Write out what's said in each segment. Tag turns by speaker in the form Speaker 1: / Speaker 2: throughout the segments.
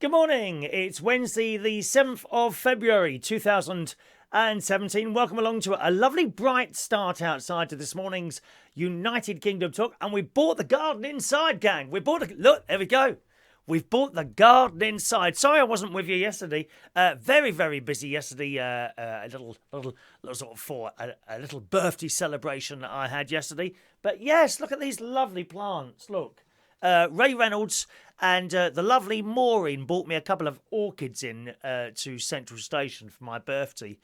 Speaker 1: Good morning. It's Wednesday, the 7th of February, 2017. Welcome along to a lovely bright start outside to this morning's United Kingdom talk. And we bought the garden inside, gang. Look, there we go. We've bought the garden inside. Sorry I wasn't with you yesterday. Very, very busy yesterday. A little sort of for a little birthday celebration that I had yesterday. But yes, look at these lovely plants. Look. Ray Reynolds and the lovely Maureen bought me a couple of orchids in to Central Station for my birthday,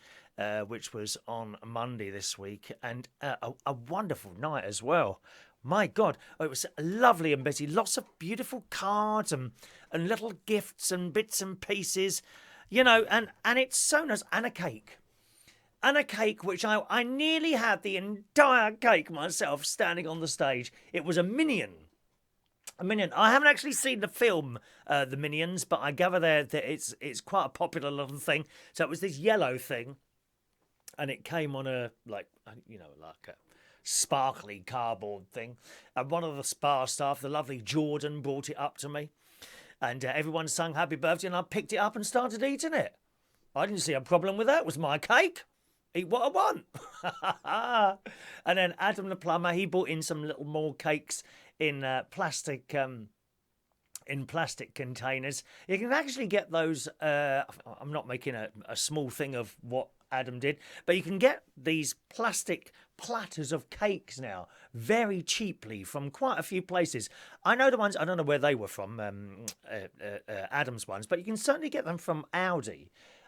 Speaker 1: which was on Monday this week, and a wonderful night as well. My God, it was lovely and busy. Lots of beautiful cards and little gifts and bits and pieces, you know, and it's so nice. And a cake. And a cake, which I nearly had the entire cake myself standing on the stage. It was a Minion. I haven't actually seen the film, The Minions, but I gather that it's quite a popular little thing. So it was this yellow thing, and it came on a like a sparkly cardboard thing. And one of the spa staff, the lovely Jordan, brought it up to me, and everyone sang happy birthday, and I picked it up and started eating it. I didn't see a problem with that. It was my cake. Eat what I want. And then Adam the plumber, he brought in some little more cakes in plastic containers. You can actually get those. I'm not making a small thing of what Adam did, but you can get these plastic platters of cakes now very cheaply from quite a few places. I know the ones, I don't know where they were from, Adam's ones, but you can certainly get them from Aldi.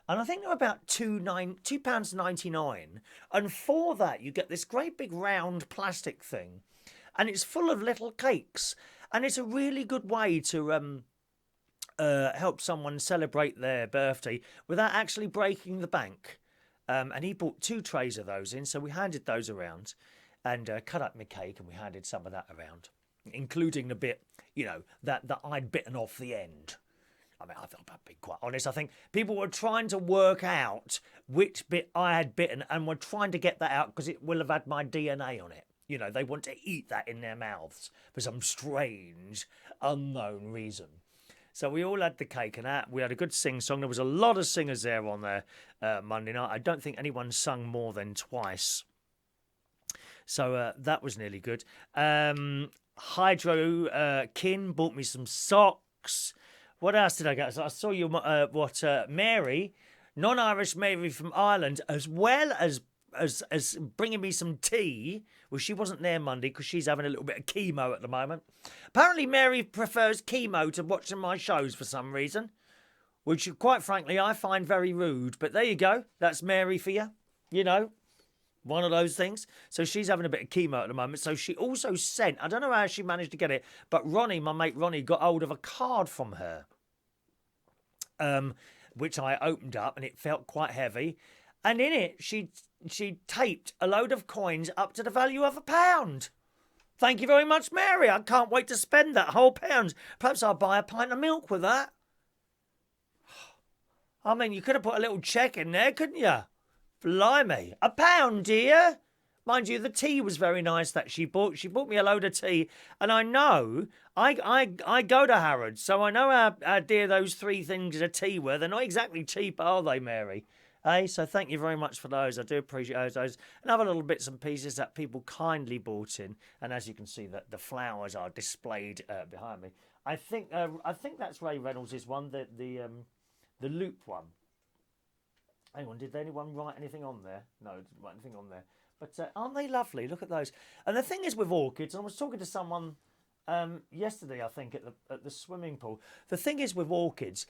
Speaker 1: And I think they're about £2.99. And for that, you get this great big round plastic thing. And it's full of little cakes. And it's a really good way to help someone celebrate their birthday without actually breaking the bank. And he bought 2 trays of those in. So we handed those around and cut up my cake. And we handed some of that around, including the bit, that I'd bitten off the end. I mean, I'll be quite honest. I think people were trying to work out which bit I had bitten and were trying to get that out because it will have had my DNA on it. They want to eat that in their mouths for some strange, unknown reason. So we all had the cake and that. We had a good sing-song. There was a lot of singers there on there Monday night. I don't think anyone sung more than twice. So that was nearly good. Hydro Kin bought me some socks. What else did I get? So I saw you, Mary, non-Irish Mary from Ireland, as well as bringing me some tea. Well, she wasn't there Monday because she's having a little bit of chemo at the moment. Apparently, Mary prefers chemo to watching my shows for some reason, which, quite frankly, I find very rude. But there you go. That's Mary for you. One of those things. So she's having a bit of chemo at the moment. So she also sent, I don't know how she managed to get it, but Ronnie, my mate Ronnie, got hold of a card from her, which I opened up, and it felt quite heavy. And in it, she taped a load of coins up to the value of £1. Thank you very much, Mary. I can't wait to spend that whole £1. Perhaps I'll buy a pint of milk with that. I mean, you could have put a little cheque in there, couldn't you? Blimey. £1, dear. Mind you, the tea was very nice that she bought. She bought me a load of tea. And I know, I go to Harrods, so I know how dear those 3 things of tea were. They're not exactly cheap, are they, Mary? So thank you very much for those. I do appreciate those. And other little bits and pieces that people kindly bought in. And as you can see, that the flowers are displayed behind me. I think that's Ray Reynolds' one, the loop one. Hang on, did anyone write anything on there? No, didn't write anything on there. But aren't they lovely? Look at those. And the thing is with orchids, and I was talking to someone yesterday, I think, at the swimming pool. The thing is with orchids,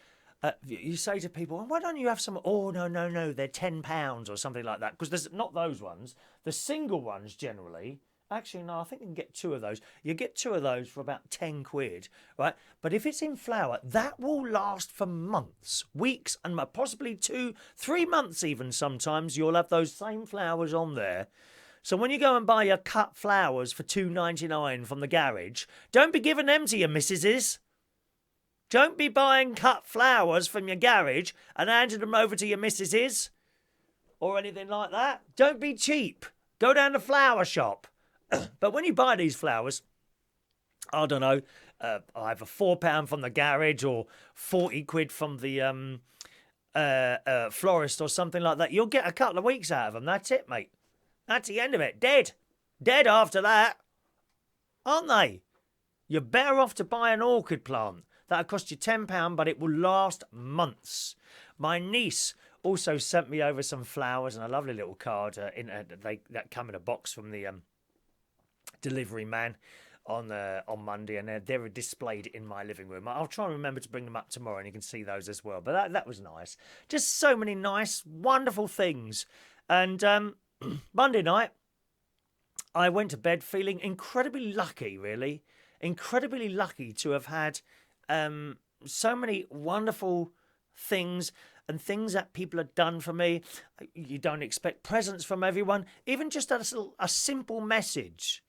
Speaker 1: you say to people, well, why don't you have some? Oh, no, they're £10 or something like that. Because there's not those ones. The single ones generally. Actually, no, I think you can get 2 of those. You get 2 of those for about £10, right? But if it's in flower, that will last for months, weeks, and possibly 2, 3 months even sometimes. You'll have those same flowers on there. So when you go and buy your cut flowers for £2.99 from the garage, don't be giving them to your missuses. Don't be buying cut flowers from your garage and handing them over to your missuses or anything like that. Don't be cheap. Go down the flower shop. But when you buy these flowers, I don't know, either £4 from the garage or 40 quid from the florist or something like that. You'll get a couple of weeks out of them. That's it, mate. That's the end of it. Dead. Dead after that, aren't they? You're better off to buy an orchid plant. That'll cost you £10, but it will last months. My niece also sent me over some flowers and a lovely little card that come in a box from the delivery man on Monday, and they're displayed in my living room. I'll try and remember to bring them up tomorrow, and you can see those as well. But that was nice. Just so many nice, wonderful things. And Monday night, I went to bed feeling incredibly lucky, really. Incredibly lucky to have had so many wonderful things and things that people have done for me. You don't expect presents from everyone, even just a simple message.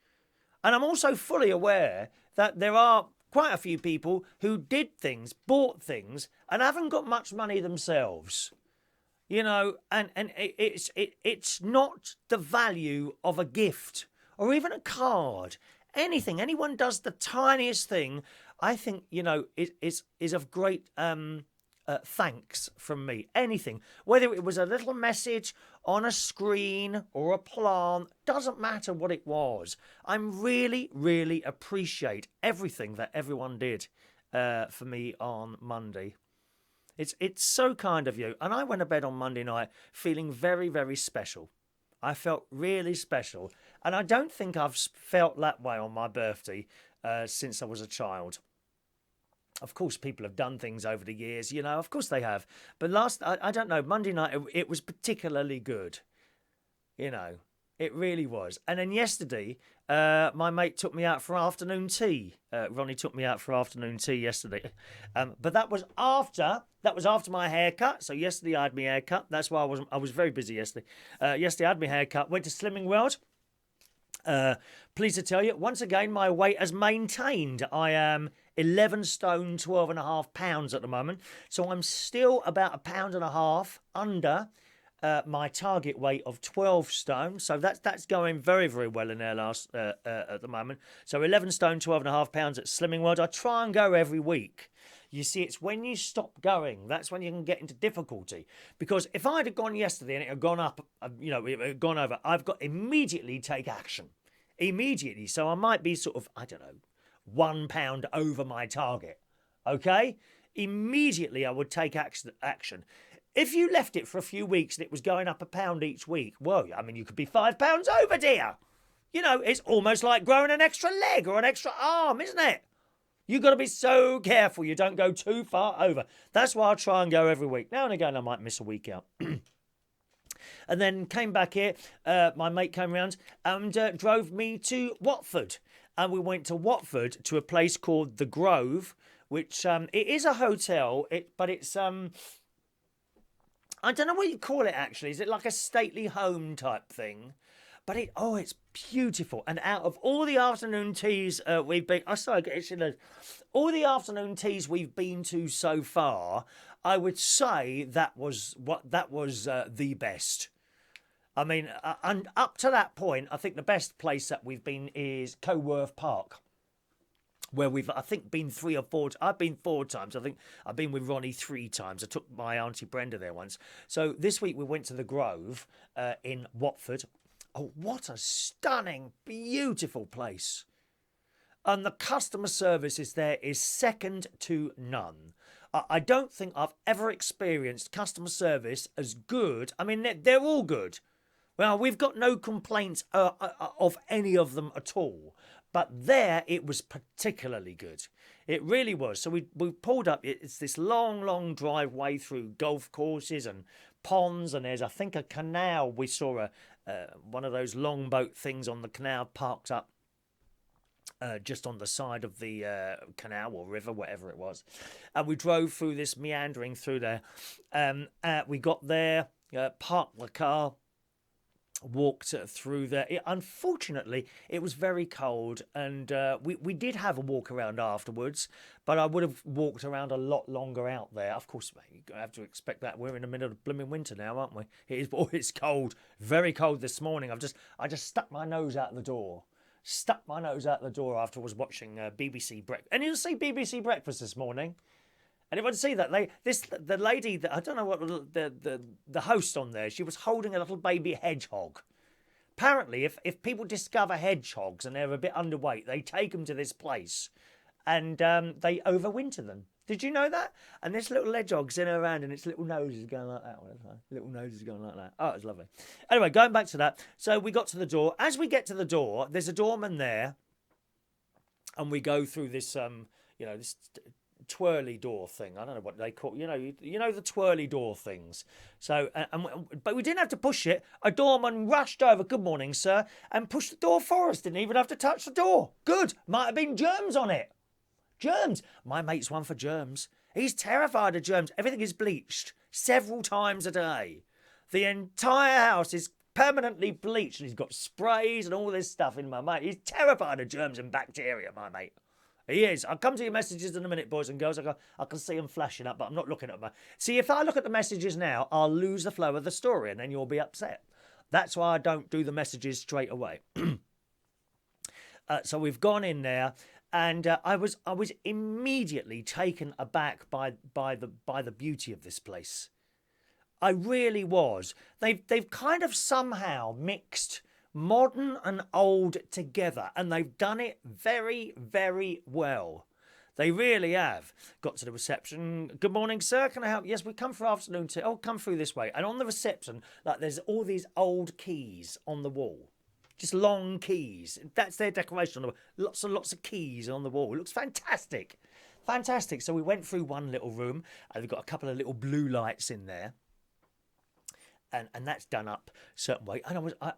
Speaker 1: And I'm also fully aware that there are quite a few people who did things, bought things, and haven't got much money themselves. You know, and it's not the value of a gift or even a card. Anything, anyone does the tiniest thing, I think, you know, is of great thanks from me. Anything, whether it was a little message on a screen or a plant, doesn't matter what it was. I'm really appreciate everything that everyone did for me on Monday. It's so kind of you. And I went to bed on Monday night feeling very special. I felt really special. And I don't think I've felt that way on my birthday since I was a child. Of course, people have done things over the years, you know, of course they have. But I don't know, Monday night, it was particularly good. You know, it really was. And then yesterday, my mate took me out for afternoon tea. Ronnie took me out for afternoon tea yesterday. But that was after my haircut. So yesterday I had my haircut. That's why I was very busy yesterday. Yesterday I had my haircut, went to Slimming World. Pleased to tell you, once again, my weight has maintained. I am 11 stone, 12.5 pounds at the moment. So I'm still about 1.5 pounds under my target weight of 12 stone. So that's going very well in there at the moment. So 11 stone, 12.5 pounds at Slimming World. I try and go every week. You see, it's when you stop going, that's when you can get into difficulty. Because if I'd have gone yesterday and it had gone up, it had gone over, I've got immediately take action. Immediately. So I might be sort of, I don't know, £1 over my target. Okay? Immediately I would take action. If you left it for a few weeks and it was going up £1 each week, well, I mean, you could be £5 over, dear. You know, it's almost like growing an extra leg or an extra arm, isn't it? You've got to be so careful you don't go too far over. That's why I try and go every week. Now and again, I might miss a week out. And then came back here. My mate came round and drove me to Watford. And we went to Watford to a place called The Grove, which it is a hotel, but it's... I don't know what you call it, actually. Is it like a stately home type thing? But it's beautiful. And out of all the afternoon teas we've been... all the afternoon teas we've been to so far, I would say that was the best. I mean, and up to that point, I think the best place that we've been is Coworth Park, where we've, I think, been 3 or 4... I've been 4 times. I think I've been with Ronnie 3 times. I took my Auntie Brenda there once. So this week we went to the Grove in Watford. Oh, what a stunning, beautiful place. And the customer service there is second to none. I don't think I've ever experienced customer service as good. I mean, they're all good. Well, we've got no complaints of any of them at all. But there, it was particularly good. It really was. So we pulled up. It's this long driveway through golf courses and ponds. And there's, I think, a canal. We saw one of those longboat things on the canal parked up just on the side of the canal or river, whatever it was. And we drove through this, meandering through there. We got there, parked the car, walked through there. Unfortunately, it was very cold, and we did have a walk around afterwards, but I would have walked around a lot longer out there. Of course, you have to expect that. We're in the middle of blooming winter now, aren't we? It's cold, very cold this morning. I just stuck my nose out the door. stuck my nose out the door after I was watching BBC Breakfast. And you'll see BBC Breakfast this morning. Anyone see that? The lady that I don't know what the host on there. She was holding a little baby hedgehog. Apparently, if people discover hedgehogs and they're a bit underweight, they take them to this place, and they overwinter them. Did you know that? And this little hedgehog's in around, and its little nose is going like that. Little nose is going like that. Oh, it's lovely. Anyway, going back to that. So we got to the door. As we get to the door, there's a doorman there, and we go through this this twirly door thing. I don't know what they call, you know the twirly door things. So, but we didn't have to push it. A doorman rushed over, "Good morning, sir," and pushed the door for us. Didn't even have to touch the door. Good. Might have been germs on it. Germs. My mate's one for germs. He's terrified of germs. Everything is bleached several times a day. The entire house is permanently bleached, and he's got sprays and all this stuff in, my mate. He's terrified of germs and bacteria, my mate. He is. I'll come to your messages in a minute, boys and girls. I can see them flashing up, but I'm not looking at them. See, if I look at the messages now, I'll lose the flow of the story, and then you'll be upset. That's why I don't do the messages straight away. So we've gone in there, and I was immediately taken aback by the beauty of this place. I really was. They've kind of somehow mixed modern and old together, and they've done it very, very well. They really have. Got to the reception. "Good morning, sir. Can I help?" "Yes, we come for afternoon tea." "Oh, come through this way." And on the reception, like, there's all these old keys on the wall. Just long keys. That's their decoration on the wall. Lots and lots of keys on the wall. It looks fantastic. Fantastic. So we went through one little room, and we've got a couple of little blue lights in there. And that's done up a certain way.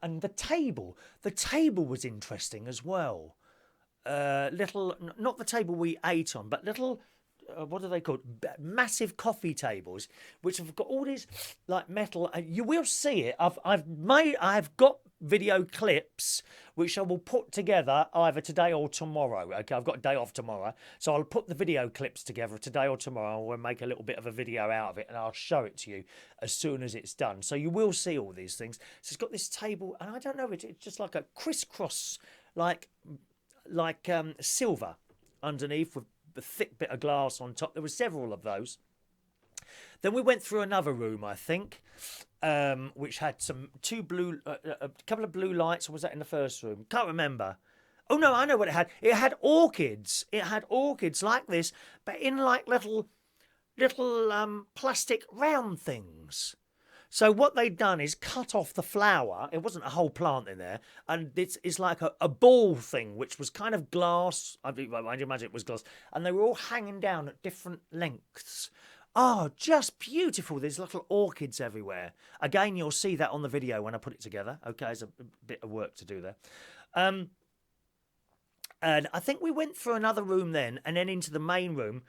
Speaker 1: And the table was interesting as well. Little, not the table we ate on, but little, what are they called? Massive coffee tables, which have got all these like metal. You will see it. I've got video clips which I will put together either today or tomorrow. Okay, I've got a day off tomorrow, so I'll put the video clips together today or tomorrow. We'll make a little bit of a video out of it, and I'll show it to you as soon as it's done. So you will see all these things. So it's got this table, and I don't know, it's just like a crisscross, like silver underneath with a thick bit of glass on top. There were several of those. Then we went through another room, I think, which had a couple of blue lights. Or was that in the first room? Can't remember. Oh no, I know what it had. It had orchids. It had orchids like this, but in like little plastic round things. So what they'd done is cut off the flower. It wasn't a whole plant in there, and it's like a ball thing, which was kind of glass. I'd imagine it was glass, and they were all hanging down at different lengths. Oh, just beautiful. There's little orchids everywhere. Again, you'll see that on the video when I put it together. Okay, there's a bit of work to do there. And I think we went through another room then, and then into the main room,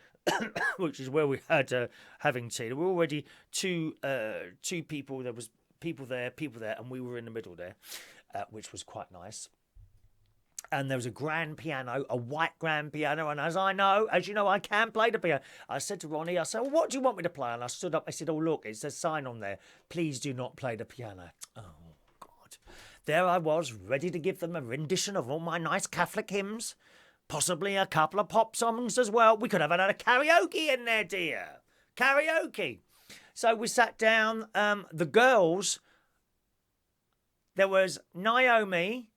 Speaker 1: which is where we had having tea. There were already two people. There was people there, and we were in the middle there, which was quite nice. And there was a grand piano, a white grand piano. And as you know, I can play the piano. I said to Ronnie, I said, "Well, what do you want me to play?" And I stood up. I said, "Oh, look, it's a sign on there. Please do not play the piano." Oh, God. There I was, ready to give them a rendition of all my nice Catholic hymns. Possibly a couple of pop songs as well. We could have had a karaoke in there, dear. Karaoke. So we sat down. The girls, there was Naomi.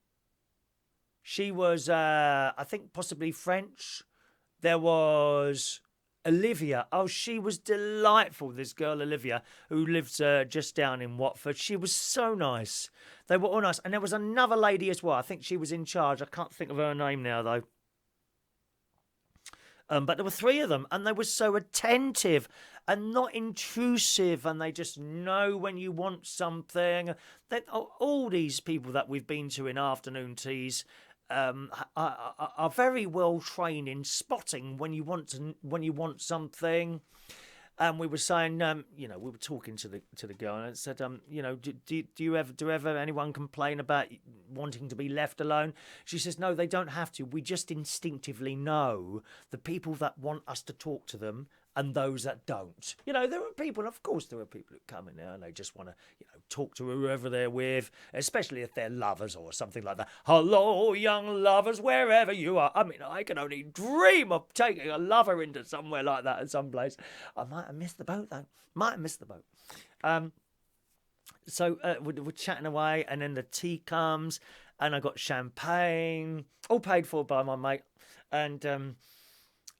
Speaker 1: She was, I think, possibly French. There was Olivia. Oh, she was delightful, this girl, Olivia, who lives just down in Watford. She was so nice. They were all nice. And there was another lady as well. I think she was in charge. I can't think of her name now, though. But there were three of them, and they were so attentive and not intrusive, and they just know when you want something. All these people that we've been to in afternoon teas are very well trained in spotting when you want something. And we were saying, we were talking to the girl, and it said, do you ever anyone complain about wanting to be left alone? She says, no, they don't have to. We just instinctively know the people that want us to talk to them and those that don't. There are people, of course, there are people who come in there and they just want to, talk to whoever they're with, especially if they're lovers or something like that. Hello, young lovers, wherever you are. I mean, I can only dream of taking a lover into somewhere like that at some place. I might have missed the boat, though. Might have missed the boat. So we're chatting away, and then the tea comes, and I got champagne, all paid for by my mate, and then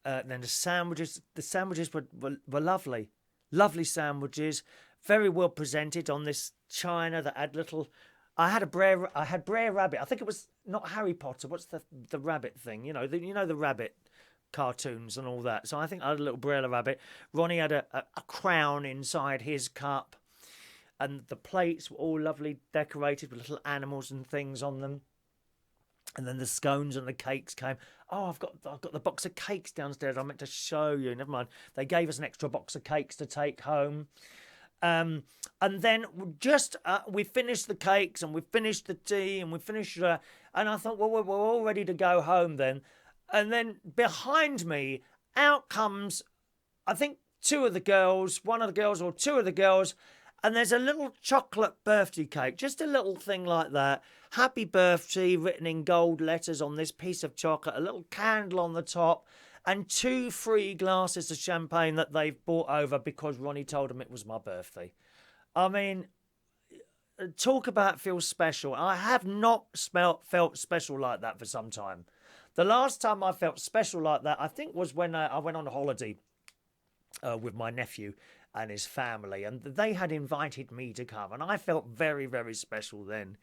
Speaker 1: the sandwiches. The sandwiches were lovely, lovely sandwiches, very well presented on this china that had little. I had Brer Rabbit. I think it was not Harry Potter. What's the rabbit thing? You know the rabbit cartoons and all that. So I think I had a little Brer Rabbit. Ronnie had a crown inside his cup. And the plates were all lovely decorated with little animals and things on them. And then the scones and the cakes came. Oh, I've got the box of cakes downstairs. I meant to show you. Never mind. They gave us an extra box of cakes to take home. And then just we finished the cakes and we finished the tea and we finished. And I thought, well, we're all ready to go home then. And then behind me, out comes, I think, one of the girls or two of the girls. And there's a little chocolate birthday cake, just a little thing like that. Happy birthday written in gold letters on this piece of chocolate, a little candle on the top, and 2 free glasses of champagne that they've brought over because Ronnie told them it was my birthday. I mean, talk about feel special. I have not felt special like that for some time. The last time I felt special like that, I think, was when I went on a holiday with my nephew and his family, and they had invited me to come, and I felt very, very special then.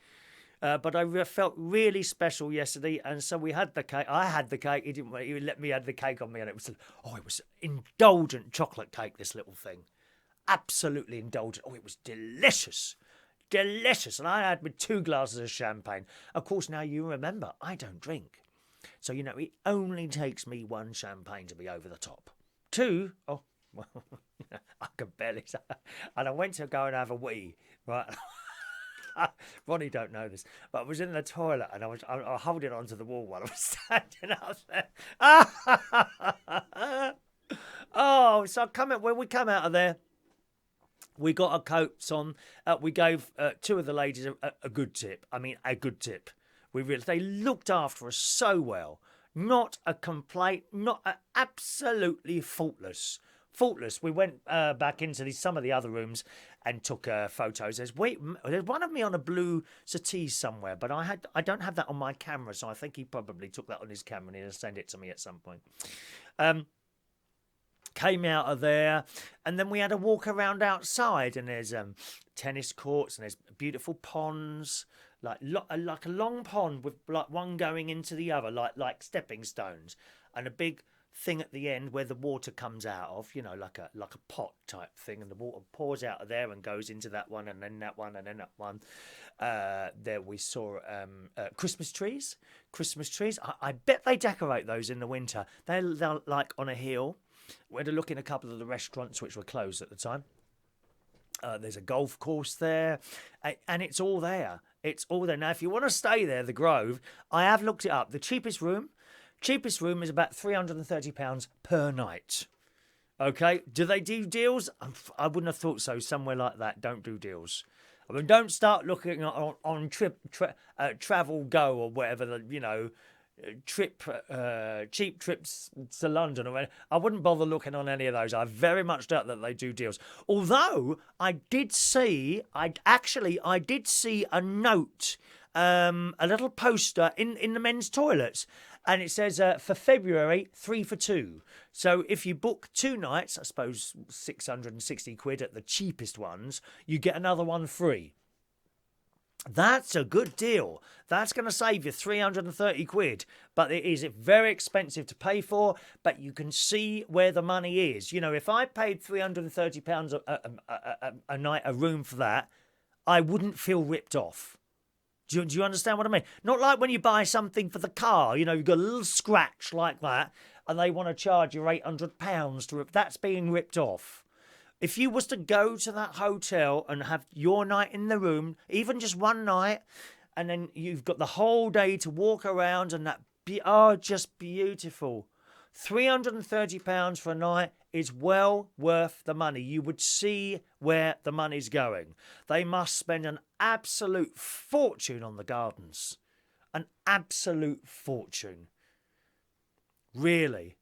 Speaker 1: But I felt really special yesterday, and so we had the cake. I had the cake. He let me have the cake on me, and it was indulgent chocolate cake. This little thing, absolutely indulgent. Oh, it was delicious, delicious. And I had with 2 glasses of champagne. Of course, now you remember I don't drink, so it only takes me 1 champagne to be over the top. 2, oh. Well, I could barely say. And I went to go and have a wee, right? Ronnie don't know this, but I was in the toilet and I was holding onto the wall while I was standing up there. Oh, so when we come out of there, we got our coats on. We gave 2 of the ladies a good tip. I mean, a good tip. They looked after us so well. Not a complaint. Absolutely faultless. We went back into some of the other rooms and took photos. There's one of me on a blue settee somewhere, but I don't have that on my camera, so I think he probably took that on his camera and he'll send it to me at some point. Came out of there, and then we had a walk around outside, and there's tennis courts and there's beautiful ponds, like a long pond with like one going into the other, like stepping stones, and a big thing at the end where the water comes out of, like a pot type thing, and the water pours out of there and goes into that one, and then that one, and then that one. There we saw Christmas trees. I bet they decorate those in the winter. They're like on a hill. We had to look in a couple of the restaurants which were closed at the time. There's a golf course there, and it's all there. Now, if you want to stay there, the Grove, I have looked it up. The cheapest room is about £330 per night. Okay, do they do deals? I wouldn't have thought so. Somewhere like that, don't do deals. I mean, don't start looking on Travel Go or whatever, cheap trips to London or whatever. I wouldn't bother looking on any of those. I very much doubt that they do deals. Although I did see a note, a little poster in the men's toilets. And it says for February, 3 for 2. So if you book 2 nights, I suppose £660 at the cheapest ones, you get another one free. That's a good deal. That's going to save you £330. But it is very expensive to pay for, but you can see where the money is. If I paid £330 a night, a room for that, I wouldn't feel ripped off. Do you understand what I mean? Not like when you buy something for the car, you've got a little scratch like that, and they want to charge you £800 to rip. That's being ripped off. If you was to go to that hotel and have your night in the room, even just one night, and then you've got the whole day to walk around, and just beautiful. £330 for a night is well worth the money. You would see where the money's going. They must spend an absolute fortune on the gardens. An absolute fortune. Really.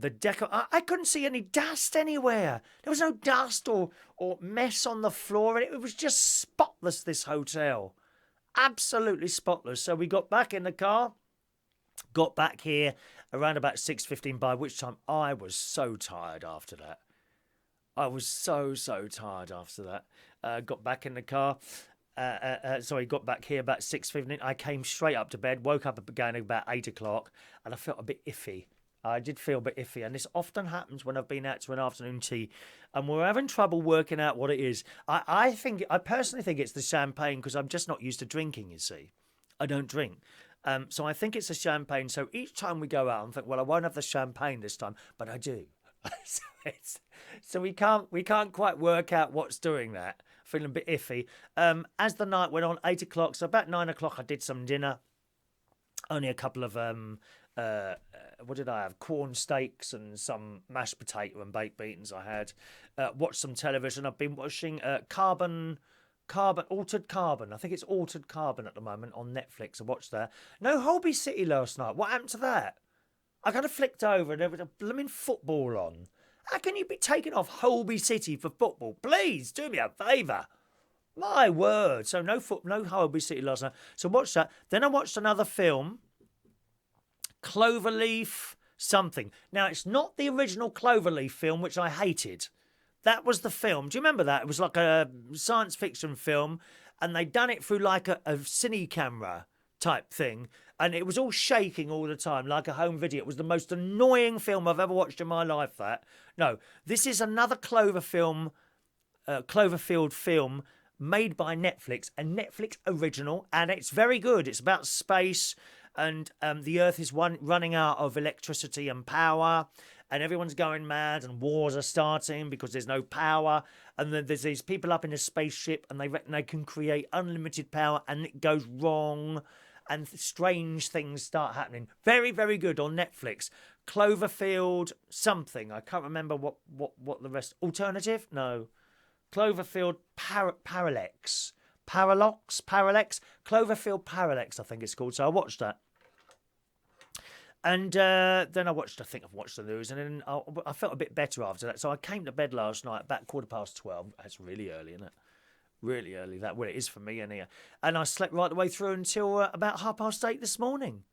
Speaker 1: I couldn't see any dust anywhere. There was no dust or mess on the floor. It was just spotless, this hotel. Absolutely spotless. So we got back in the car, got back here around about 6:15, by which time I was so tired after that. I was so tired after that. Got back in the car. Got back here about 6:15. I came straight up to bed, woke up again about 8 o'clock, and I felt a bit iffy. I did feel a bit iffy, and this often happens when I've been out to an afternoon tea, and we're having trouble working out what it is. I personally think it's the champagne, because I'm just not used to drinking, you see. I don't drink. So I think it's the champagne. So each time we go out, I'm thinking, well, I won't have the champagne this time, but I do. so we can't quite work out what's doing that. Feeling a bit iffy. As the night went on, 8 o'clock, so about 9 o'clock, I did some dinner. Only a couple of what did I have? Corn steaks and some mashed potato and baked beans I had. Watched some television. I've been watching Altered Carbon. I think it's Altered Carbon at the moment on Netflix. I watched that. No Holby City last night. What happened to that? I kind of flicked over and there was a blooming football on. How can you be taking off Holby City for football? Please, do me a favour. My word. So no Holby City last night. So watched that. Then I watched another film, Cloverleaf something. Now, it's not the original Cloverleaf film, which I hated. That was the film. Do you remember that? It was like a science fiction film, and they'd done it through like a cine camera type thing, and it was all shaking all the time, like a home video. It was the most annoying film I've ever watched in my life, that. No, this is another Cloverfield film made by Netflix, a Netflix original, and it's very good. It's about space, and the Earth is running out of electricity and power, and everyone's going mad, and wars are starting because there's no power, and then there's these people up in a spaceship, and they reckon they can create unlimited power, and it goes wrong, and strange things start happening. Very, very good on Netflix. Cloverfield something. I can't remember what the rest... Alternative? No. Cloverfield Parallax. Cloverfield Parallax, I think it's called. So I watched that. And then I've watched the news, and then I felt a bit better after that. So I came to bed last night about 12:15. That's really early, isn't it? Really early. Well, it is for me anyway. And I slept right the way through until about 8:30 this morning.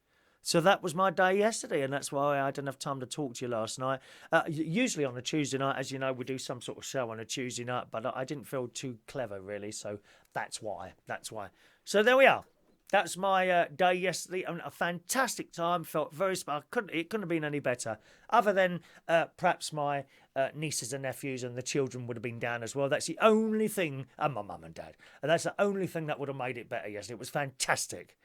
Speaker 1: So that was my day yesterday, and that's why I didn't have time to talk to you last night. Usually on a Tuesday night, as you know, we do some sort of show on a Tuesday night, but I didn't feel too clever, really, so that's why. So there we are. That's my day yesterday. A fantastic time. Felt very smart. It couldn't have been any better. Other than perhaps my nieces and nephews and the children would have been down as well. That's the only thing, and my mum and dad. And that's the only thing that would have made it better yesterday. It was fantastic.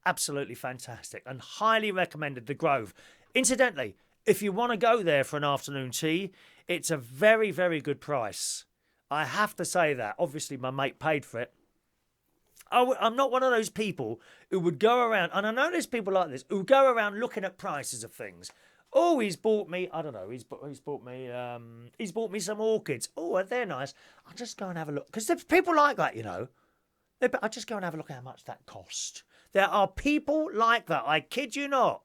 Speaker 1: Absolutely fantastic. And highly recommended, the Grove. Incidentally, if you want to go there for an afternoon tea, it's a very, very good price. I have to say that. Obviously, my mate paid for it. I'm not one of those people who would go around, and I know there's people like this, who go around looking at prices of things. Oh, he's bought me, I don't know, he's bought me some orchids. Oh, they're nice. I'll just go and have a look. Because there's people like that, you know. I'll just go and have a look at how much that cost. There are people like that, I kid you not.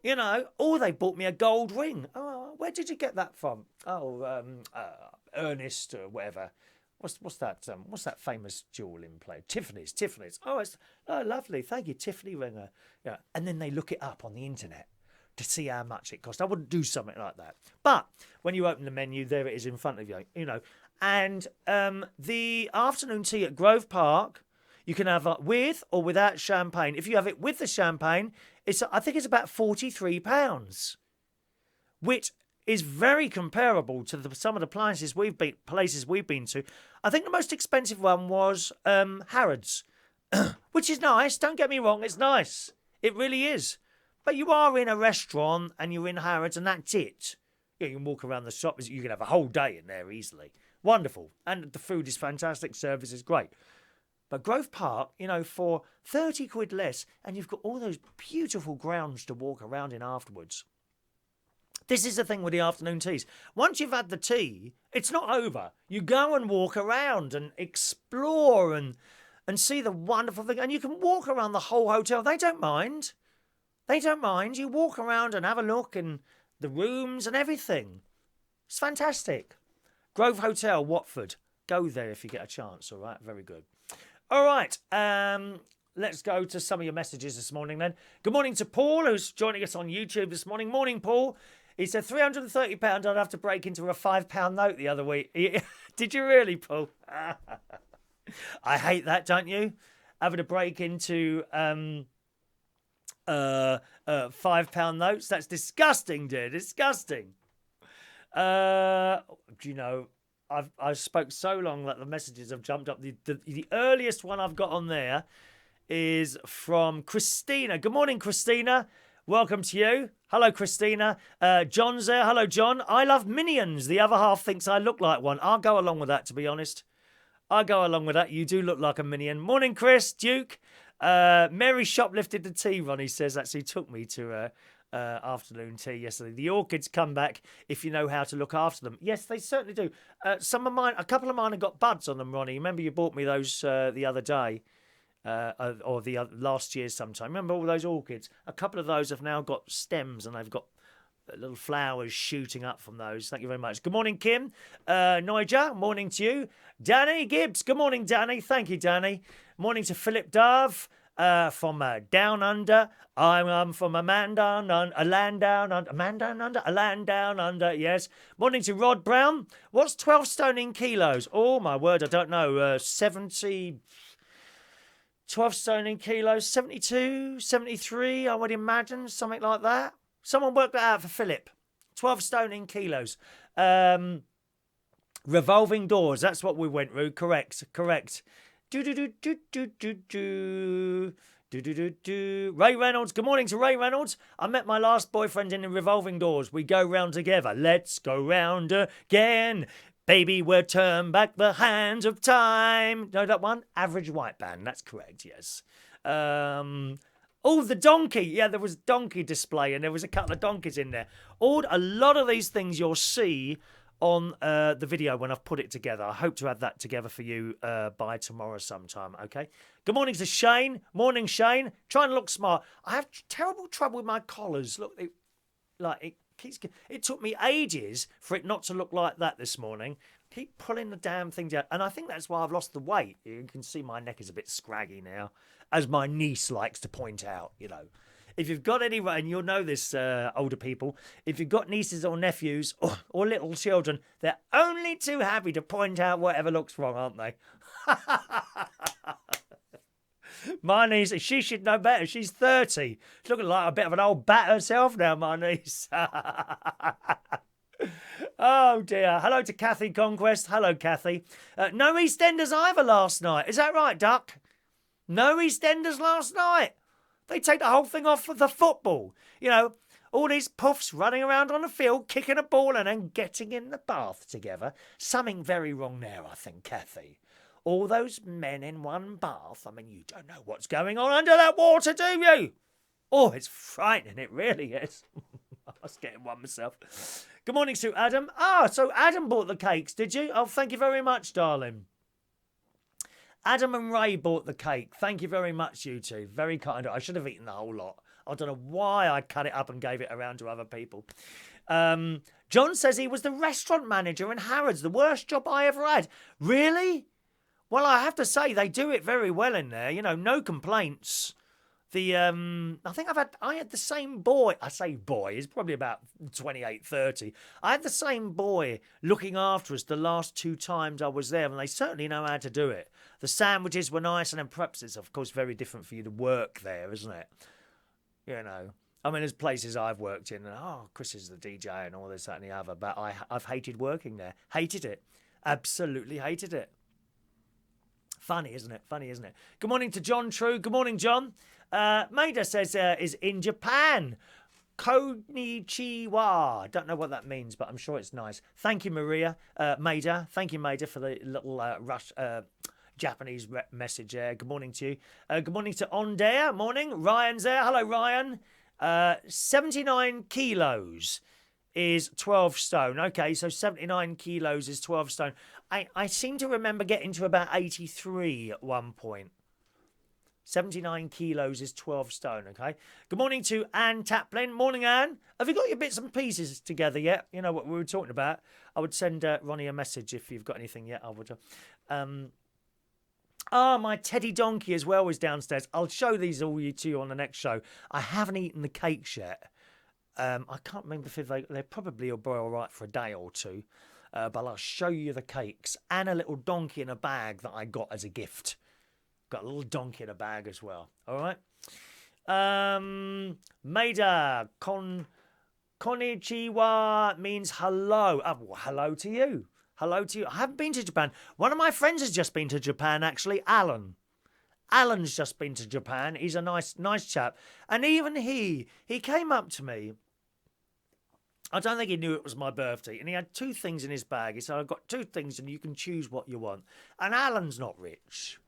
Speaker 1: You know, or they bought me a gold ring. Oh, where did you get that from? Oh, Ernest or whatever. What's that famous jewel in play? Tiffany's. Oh, lovely. Thank you, Tiffany ring. Yeah, and then they look it up on the internet to see how much it cost. I wouldn't do something like that. But when you open the menu, there it is in front of you. You know, and the afternoon tea at Grove Park, you can have with or without champagne. If you have it with the champagne, I think it's about £43, which is very comparable to some of the places we've been to. I think the most expensive one was Harrods, which is nice. Don't get me wrong, it's nice. It really is. But you are in a restaurant and you're in Harrods and that's it. You can walk around the shop. You can have a whole day in there easily. Wonderful. And the food is fantastic. Service is great. But Grove Park, you know, for 30 quid less, and you've got all those beautiful grounds to walk around in afterwards. This is the thing with the afternoon teas. Once you've had the tea, it's not over. You go and walk around and explore and see the wonderful thing. And you can walk around the whole hotel. They don't mind. They don't mind. You walk around and have a look and the rooms and everything. It's fantastic. Grove Hotel, Watford. Go there if you get a chance, all right? Very good. All right, let's go to some of your messages this morning then. Good morning to Paul, who's joining us on YouTube this morning. Morning, Paul. He said £330 I'd have to break into a £5 note the other week. Did you really, Paul? I hate that, don't you? Having to break into £5 notes. That's disgusting, dear. Disgusting. Do you know, I've spoke so long that the messages have jumped up. The earliest one I've got on there is from Christina. Good morning, Christina. Welcome to you. Hello, Christina. John's there. Hello, John. I love minions. The other half thinks I look like one. I'll go along with that, to be honest. I'll go along with that. You do look like a minion. Morning, Chris. Duke. Mary shoplifted the tea, Ronnie says. Actually took me to afternoon tea yesterday. The orchids come back if you know how to look after them. Yes, they certainly do. Some of mine, a couple of mine have got buds on them, Ronnie. Remember you bought me those the other day? Or the last year sometime. Remember all those orchids? A couple of those have now got stems and they've got little flowers shooting up from those. Thank you very much. Good morning, Kim. Niger, morning to you. Danny Gibbs, good morning, Danny. Thank you, Danny. Morning to Philip Dove from Down Under. I'm from a land down under, yes. Morning to Rod Brown. What's 12 stone in kilos? Oh, my word, I don't know. 12 stone in kilos, 72, 73, I would imagine, something like that. Someone worked that out for Philip. 12 stone in kilos. Revolving doors, that's what we went through. Correct. Ray Reynolds, good morning to Ray Reynolds. I met my last boyfriend in the revolving doors. We go round together. Let's go round again. Baby, we'll turn back the hands of time. Know that one? Average White Band. That's correct, yes. Oh, the donkey. Yeah, there was a donkey display and there was a couple of donkeys in there. A lot of these things you'll see on the video when I've put it together. I hope to have that together for you by tomorrow sometime, okay? Good morning to Shane. Morning, Shane. Trying to look smart. I have terrible trouble with my collars. Look, it took me ages for it not to look like that this morning. Keep pulling the damn thing down. And I think that's why I've lost the weight. You can see my neck is a bit scraggy now, as my niece likes to point out, you know. If you've got any, and you'll know this, older people, if you've got nieces or nephews or little children, they're only too happy to point out whatever looks wrong, aren't they? My niece, she should know better. She's 30. She's looking like a bit of an old bat herself now, my niece. Oh, dear. Hello to Kathy Conquest. Hello, Kathy. No EastEnders either last night. Is that right, Duck? No EastEnders last night. They take the whole thing off for the football. You know, all these puffs running around on the field, kicking a ball and then getting in the bath together. Something very wrong there, I think, Kathy. All those men in one bath. I mean, you don't know what's going on under that water, do you? Oh, it's frightening. It really is. I was getting one myself. Good morning, Sue Adam. So Adam bought the cakes, did you? Oh, thank you very much, darling. Adam and Ray bought the cake. Thank you very much, you two. Very kind. I should have eaten the whole lot. I don't know why I cut it up and gave it around to other people. John says he was the restaurant manager in Harrods. The worst job I ever had. Really? Well, I have to say, they do it very well in there. You know, no complaints. I think I had the same boy. I say boy, he's probably about 28, 30. I had the same boy looking after us the last 2 times I was there, and they certainly know how to do it. The sandwiches were nice, and then perhaps it's, of course, very different for you to work there, isn't it? You know. I mean, there's places I've worked in, and, Chris is the DJ and all this, that, and the other, but I've hated working there. Hated it. Absolutely hated it. Funny, isn't it? Funny, isn't it? Good morning to John True. Good morning, John. Maida says is in Japan. Konnichiwa. Don't know what that means, but I'm sure it's nice. Thank you, Maria. Maida. Thank you, Maida, for the little Japanese message there. Good morning to you. Good morning to On Dare. Morning. Ryan's there. Hello, Ryan. 79 kilos is 12 stone. Okay, so 79 kilos is 12 stone. I seem to remember getting to about 83 at one point. 79 kilos is 12 stone, okay? Good morning to Anne Taplin. Morning, Anne. Have you got your bits and pieces together yet? You know what we were talking about. I would send Ronnie a message if you've got anything yet. I would. My teddy donkey as well is downstairs. I'll show these all to you on the next show. I haven't eaten the cakes yet. I can't remember if they probably will boil right for a day or two. But I'll show you the cakes and a little donkey in a bag that I got as a gift. Got a little donkey in a bag as well. All right. Maida konnichiwa means hello. Well, hello to you. Hello to you. I haven't been to Japan. One of my friends has just been to Japan, actually. Alan. Alan's just been to Japan. He's a nice chap. And even he came up to me. I don't think he knew it was my birthday. And he had 2 things in his bag. He said, I've got 2 things and you can choose what you want. And Alan's not rich.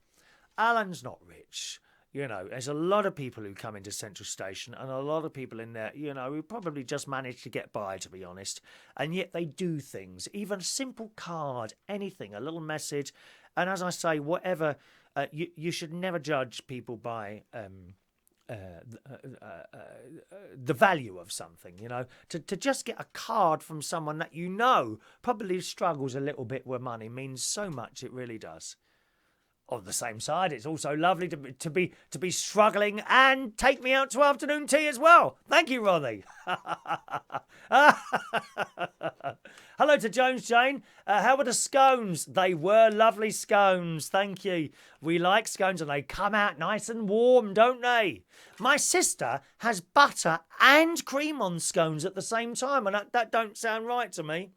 Speaker 1: Alan's not rich. You know, there's a lot of people who come into Central Station and a lot of people in there, you know, who probably just manage to get by, to be honest. And yet they do things, even a simple card, anything, a little message. And as I say, whatever, you should never judge people by the value of something, you know. To just get a card from someone that you know probably struggles a little bit with money means so much, it really does. On the same side, it's also lovely to be struggling and take me out to afternoon tea as well. Thank you, Ronnie. Hello to Jones Jane. How were the scones? They were lovely scones. Thank you. We like scones and they come out nice and warm, don't they? My sister has butter and cream on scones at the same time, and that don't sound right to me.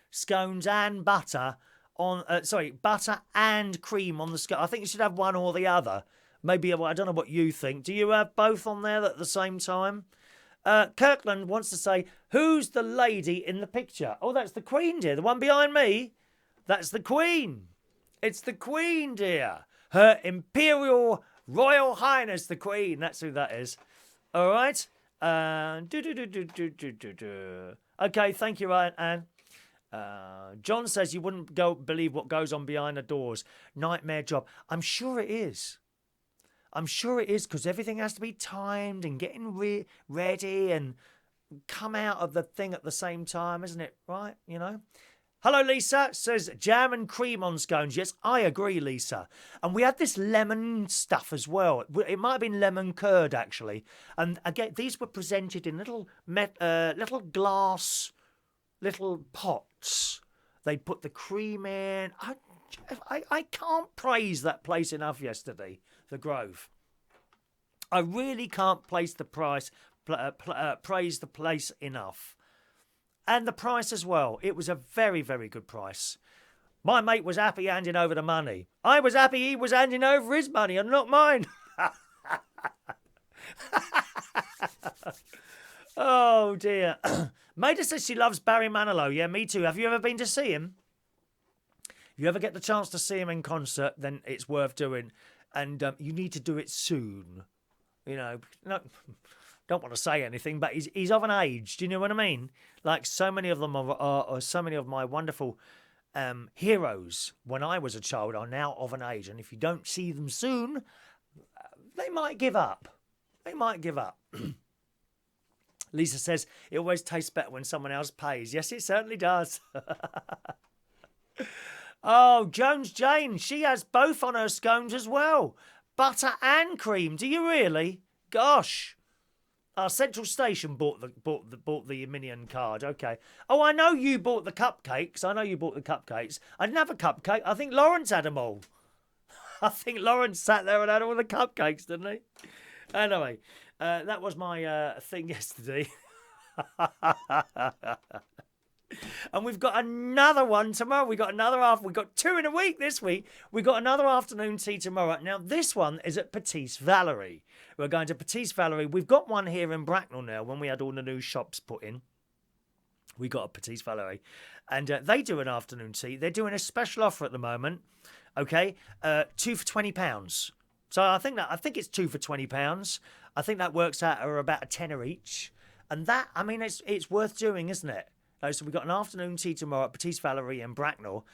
Speaker 1: Scones and butter. Butter and cream on the scone. I think you should have one or the other. Maybe, I don't know what you think. Do you have both on there at the same time? Kirkland wants to say, who's the lady in the picture? Oh, that's the Queen, dear. The one behind me. That's the Queen. It's the Queen, dear. Her Imperial Royal Highness, the Queen. That's who that is. All right. Okay, thank you, Anne. John says you wouldn't believe what goes on behind the doors. Nightmare job. I'm sure it is. I'm sure it is, because everything has to be timed and getting ready and come out of the thing at the same time, isn't it? Right? You know? Hello, Lisa. Says jam and cream on scones. Yes, I agree, Lisa. And we had this lemon stuff as well. It might have been lemon curd, actually. And again, these were presented in little glass... little pots. They put the cream in. I can't praise that place enough yesterday, the Grove. I really can't praise the place enough. And the price as well. It was a very, very good price. My mate was happy handing over the money. I was happy he was handing over his money and not mine. Oh, dear. Maida says she loves Barry Manilow. Yeah, me too. Have you ever been to see him? If you ever get the chance to see him in concert, then it's worth doing. And you need to do it soon. You know, no, don't want to say anything, but he's of an age. Do you know what I mean? Like so many of them are so many of my wonderful heroes when I was a child are now of an age. And if you don't see them soon, they might give up. They might give up. Lisa says, it always tastes better when someone else pays. Yes, it certainly does. Oh, Jones Jane, she has both on her scones as well. Butter and cream. Do you really? Gosh. Our Central Station bought the Minion card. Okay. Oh, I know you bought the cupcakes. I didn't have a cupcake. I think Lawrence had them all. I think Lawrence sat there and had all the cupcakes, didn't he? Anyway. That was my thing yesterday. And we've got another one tomorrow. We've got 2 in a week this week. We've got another afternoon tea tomorrow. Now, this one is at Petite Valerie. We're going to Petite Valerie. We've got one here in Bracknell now when we had all the new shops put in. We got a Petite Valerie, and they do an afternoon tea. They're doing a special offer at the moment. Okay, two for £20. So I think it's two for £20. I think that works out at about a tenner each, and that, I mean, it's worth doing, isn't it? So we've got an afternoon tea tomorrow at Petite Valerie in Bracknell.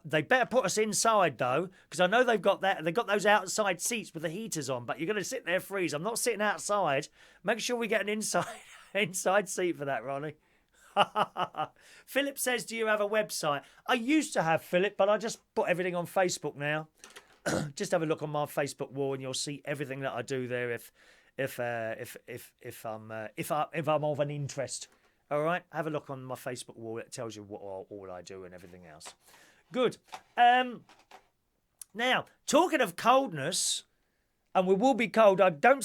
Speaker 1: They better put us inside though, because I know they've got that. They've got those outside seats with the heaters on, but you're going to sit there freeze. I'm not sitting outside. Make sure we get an inside seat for that, Ronnie. Philip says, "Do you have a website?" I used to have, Philip, but I just put everything on Facebook now. Just have a look on my Facebook wall, and you'll see everything that I do there. If I'm of an interest. All right, have a look on my Facebook wall. It tells you what all I do and everything else. Good. Now, talking of coldness, and we will be cold. Don't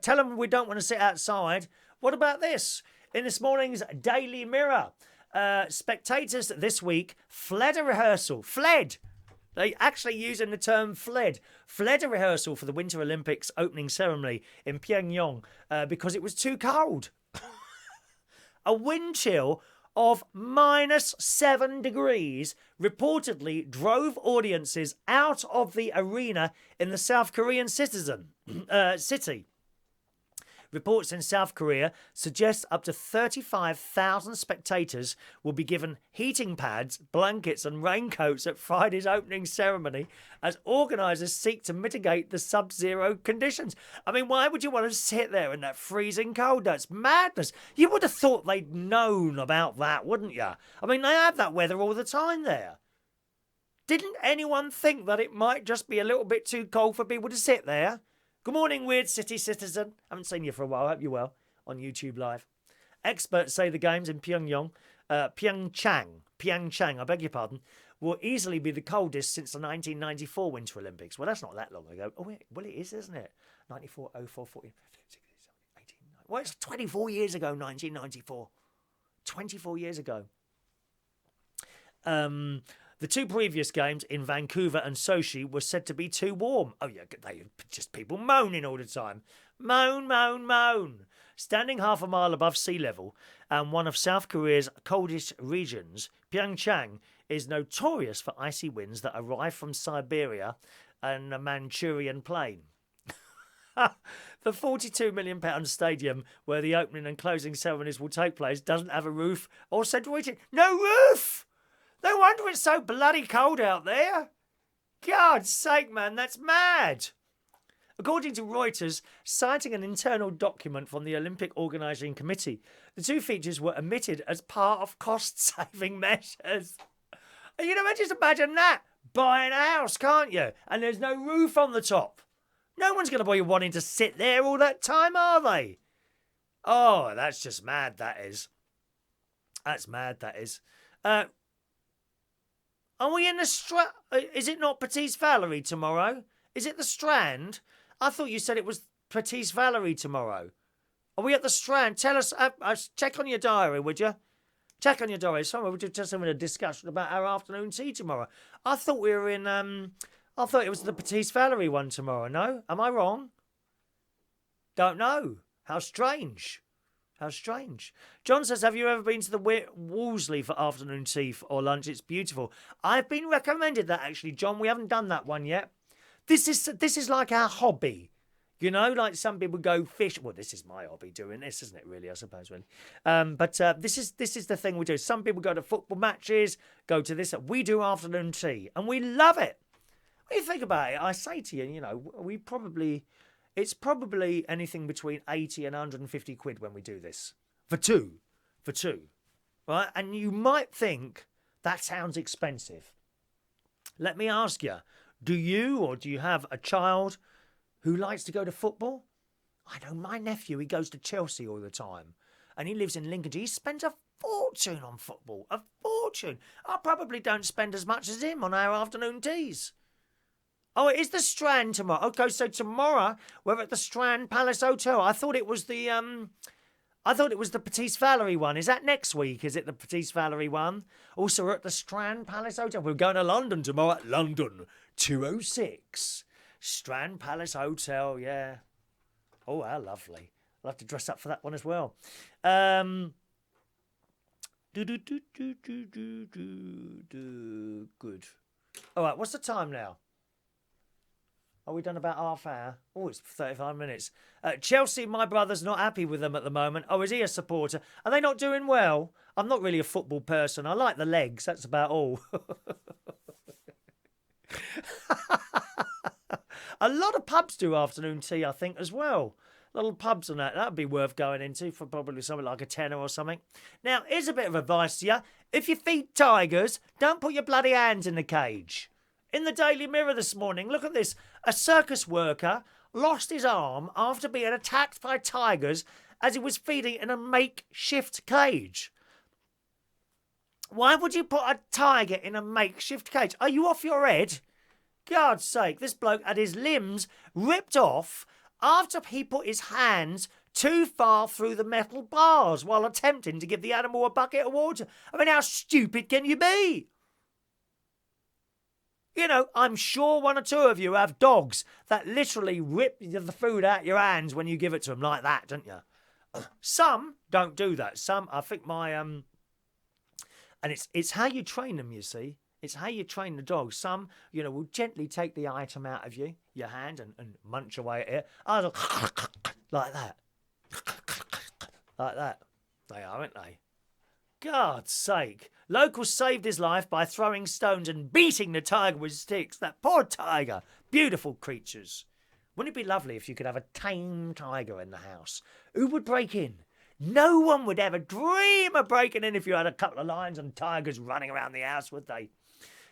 Speaker 1: tell them we don't want to sit outside. What about this? In this morning's Daily Mirror, spectators this week fled a rehearsal. Fled. They actually using the term fled. Fled a rehearsal for the Winter Olympics opening ceremony in Pyongyang because it was too cold. A wind chill of -7 degrees reportedly drove audiences out of the arena in the South Korean city. Reports in South Korea suggest up to 35,000 spectators will be given heating pads, blankets and raincoats at Friday's opening ceremony as organisers seek to mitigate the sub-zero conditions. I mean, why would you want to sit there in that freezing cold? That's madness. You would have thought they'd known about that, wouldn't you? I mean, they have that weather all the time there. Didn't anyone think that it might just be a little bit too cold for people to sit there? Good morning, Weird City Citizen. Haven't seen you for a while. Hope you're well on YouTube Live. Experts say the games in Pyeongchang, I beg your pardon, will easily be the coldest since the 1994 Winter Olympics. Well, that's not that long ago. Oh, well, it is, isn't it? 94, 04, 14, 15, 16, 17, 18, 19. Well, it's 24 years ago, 1994. 24 years ago. The two previous games in Vancouver and Sochi were said to be too warm. Oh, yeah, they just people moaning all the time. Moan, moan, moan. Standing half a mile above sea level and one of South Korea's coldest regions, Pyeongchang is notorious for icy winds that arrive from Siberia and the Manchurian plain. The £42 million stadium where the opening and closing ceremonies will take place doesn't have a roof or central heating. No roof! No wonder it's so bloody cold out there. God's sake, man, that's mad. According to Reuters, citing an internal document from the Olympic Organising Committee, the two features were omitted as part of cost-saving measures. You know, just imagine that. Buying a house, can't you? And there's no roof on the top. No one's going to be wanting to sit there all that time, are they? Oh, that's just mad, that is. That's mad, that is. Are we in the Strand? Is it not Petite Valerie tomorrow? Is it the Strand? I thought you said it was Petite Valerie tomorrow. Are we at the Strand? Tell us. Check on your diary, would you? Check on your diary. Sorry, we're just having a discussion about our afternoon tea tomorrow. I thought we were in. I thought it was the Petite Valerie one tomorrow. No, am I wrong? Don't know. How strange. How strange. John says, have you ever been to the Wolseley for afternoon tea or lunch? It's beautiful. I've been recommended that, actually, John. We haven't done that one yet. This is like our hobby. You know, like some people go fish. Well, this is my hobby doing this, isn't it, really, I suppose, really. But this is the thing we do. Some people go to football matches, go to this. We do afternoon tea, and we love it. When you think about it, I say to you, you know, it's probably anything between 80 and 150 quid when we do this. For two. Right? And you might think that sounds expensive. Let me ask you, do you have a child who likes to go to football? I know my nephew, he goes to Chelsea all the time. And he lives in Lincolnshire. He spends a fortune on football. A fortune. I probably don't spend as much as him on our afternoon teas. Oh, it is the Strand tomorrow. Okay, so tomorrow we're at the Strand Palace Hotel. I thought it was the Petite Valerie one. Is that next week? Is it the Petite Valerie one? Also, we're at the Strand Palace Hotel. We're going to London tomorrow. London 206. Strand Palace Hotel, yeah. Oh, how lovely. I'll have to dress up for that one as well. Do, do, do, do, do, do, do, do. Good. All right, what's the time now? Are we done about half hour? Oh, it's 35 minutes. Chelsea, my brother's not happy with them at the moment. Oh, is he a supporter? Are they not doing well? I'm not really a football person. I like the legs. That's about all. A lot of pubs do afternoon tea, I think, as well. Little pubs and that. That'd be worth going into for probably something like a tenner or something. Now, here's a bit of advice to you. If you feed tigers, don't put your bloody hands in the cage. In the Daily Mirror this morning, look at this. A circus worker lost his arm after being attacked by tigers as he was feeding in a makeshift cage. Why would you put a tiger in a makeshift cage? Are you off your head? God's sake, this bloke had his limbs ripped off after he put his hands too far through the metal bars while attempting to give the animal a bucket of water. I mean, how stupid can you be? You know, I'm sure one or two of you have dogs that literally rip the food out your hands when you give it to them like that, don't you? Some don't do that. Some, I think and it's how you train them, you see. It's how you train the dog. Some, will gently take the item out of your hand and munch away at it. Others like that. Like that. They are, aren't they? God's sake. Locals saved his life by throwing stones and beating the tiger with sticks. That poor tiger. Beautiful creatures. Wouldn't it be lovely if you could have a tame tiger in the house? Who would break in? No one would ever dream of breaking in if you had a couple of lions and tigers running around the house, would they?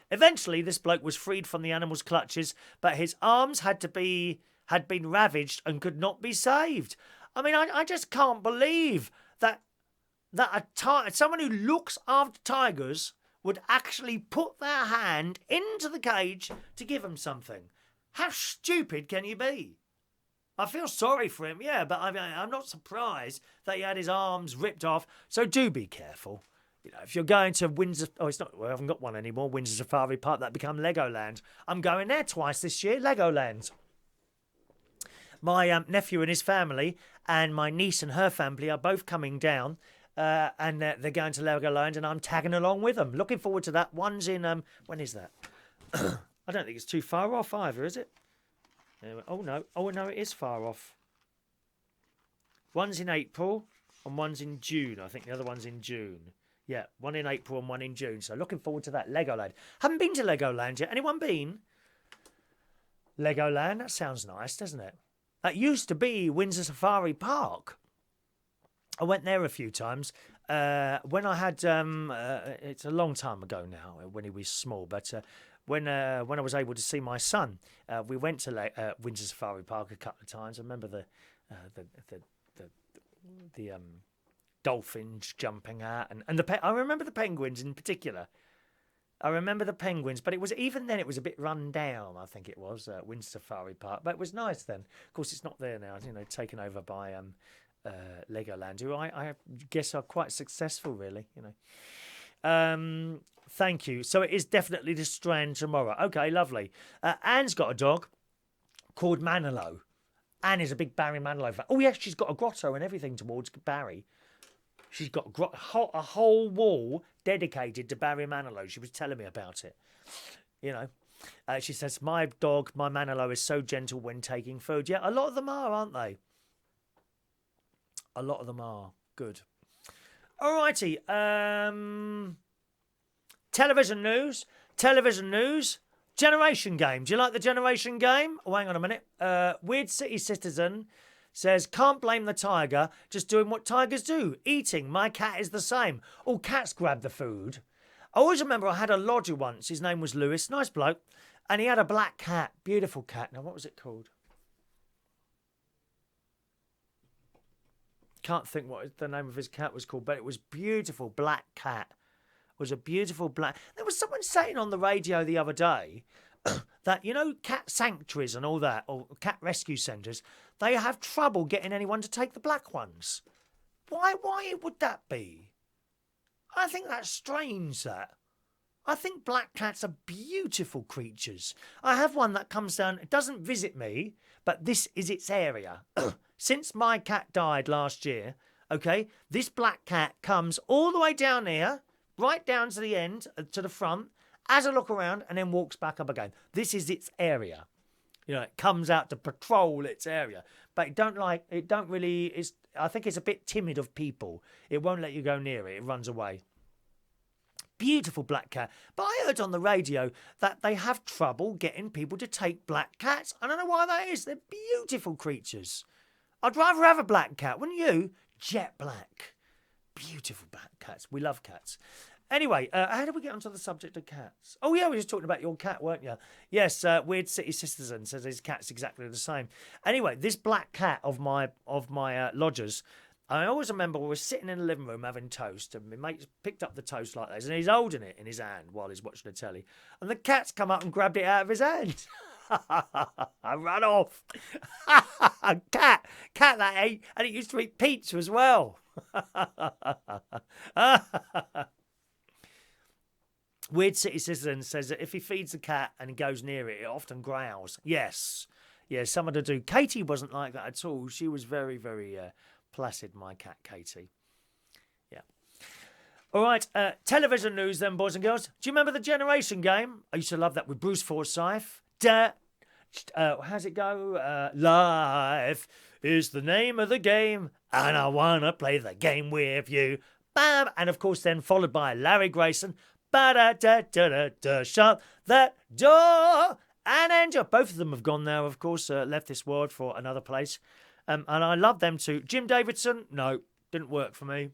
Speaker 1: Eventually, this bloke was freed from the animal's clutches, but his arms had been ravaged and could not be saved. I mean, I just can't believe that someone who looks after tigers would actually put their hand into the cage to give them something. How stupid can you be? I feel sorry for him, yeah, but I'm not surprised that he had his arms ripped off. So do be careful. If you're going to Windsor, I haven't got one anymore. Windsor Safari Park, that become Legoland. I'm going there twice this year, Legoland. My nephew and his family and my niece and her family are both coming down, and they're going to Legoland, and I'm tagging along with them. Looking forward to that. One's in when is that? I don't think it's too far off either, is it? Oh no, it is far off. One's in April and one's in June. I think the other one's in June. Yeah, one in April and one in June. So looking forward to that. Legoland. Haven't been to Legoland yet. Anyone been? Legoland? That sounds nice, doesn't it? That used to be Windsor Safari Park. I went there a few times. When I had, it's a long time ago now, when he was small, but when I was able to see my son, we went to Windsor Safari Park a couple of times. I remember the dolphins jumping out, and I remember the penguins in particular. I remember the penguins, but it was a bit run down. I think it was Windsor Safari Park, but it was nice then. Of course, it's not there now. Taken over by Legoland, who I guess are quite successful, really. Thank you. So it is definitely the Strand tomorrow. Okay, lovely. Anne's got a dog called Manilow. Anne is a big Barry Manilow fan. Oh, yes, she's got a grotto and everything towards Barry. She's got a whole wall dedicated to Barry Manilow. She was telling me about it. She says, my dog, my Manilow, is so gentle when taking food. Yeah, a lot of them are, aren't they? A lot of them are. Good. Alrighty. Television news. Generation game. Do you like the Generation game? Oh, hang on a minute. Weird City Citizen says, can't blame the tiger, just doing what tigers do, eating. My cat is the same. Oh, cats grab the food. I always remember I had a lodger once. His name was Lewis. Nice bloke. And he had a black cat. Beautiful cat. Now, what was it called? Can't think what the name of his cat was called, but it was beautiful black cat. It was a beautiful black. There was someone saying on the radio the other day that, cat sanctuaries and all that, or cat rescue centres, they have trouble getting anyone to take the black ones. Why would that be? I think that's strange, that. I think black cats are beautiful creatures. I have one that comes down, it doesn't visit me, but this is its area. Since my cat died last year, Okay, this black cat comes all the way down here, right down to the end, to the front, has a look around, and then walks back up again. This is its area. You know, it comes out to patrol its area, but I think it's a bit timid of people. It won't let you go near it. It runs away. Beautiful black cat. But I heard on the radio that they have trouble getting people to take black cats. I don't know why that is. They're beautiful creatures. I'd rather have a black cat, wouldn't you? Jet black. Beautiful black cats. We love cats. Anyway, how did we get onto the subject of cats? Oh, yeah, we were just talking about your cat, weren't you? Yes, Weird City Citizen says his cat's exactly the same. Anyway, this black cat of my lodgers, I always remember we were sitting in the living room having toast, and my mate picked up the toast like this, and he's holding it in his hand while he's watching the telly. And the cat's come up and grabbed it out of his hand. I ran off. cat that ate, and it used to eat pizza as well. Weird City Citizen says that if he feeds the cat and he goes near it, it often growls. Yes, some of them do. Katie wasn't like that at all. She was very, very placid, my cat Katie. Yeah. All right, television news then, boys and girls. Do you remember the Generation Game? I used to love that with Bruce Forsyth. How's it go? Life is the name of the game, and I want to play the game with you. Bam! And of course then followed by Larry Grayson. Ba-da-da-da-da-da, shut that door and enter. Both of them have gone now, of course, left this world for another place. And I love them too. Jim Davidson, no, didn't work for me.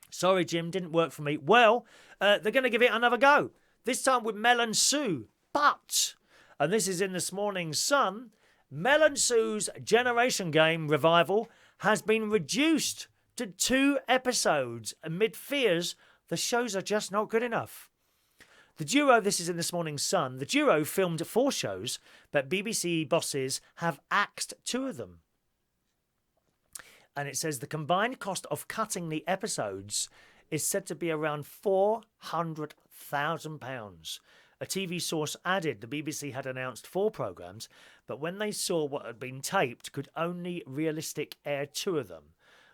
Speaker 1: Sorry, Jim, didn't work for me. Well, they're going to give it another go. This time with Mel and Sue. But, and this is in this morning's Sun, Mel and Sue's Generation Game revival has been reduced to 2 episodes amid fears the shows are just not good enough. The duo, this is in this morning's Sun, the duo filmed 4 shows, but BBC bosses have axed 2 of them. And it says the combined cost of cutting the episodes is said to be around £400,000. A TV source added the BBC had announced 4 programmes, but when they saw what had been taped, could only realistic air 2 of them.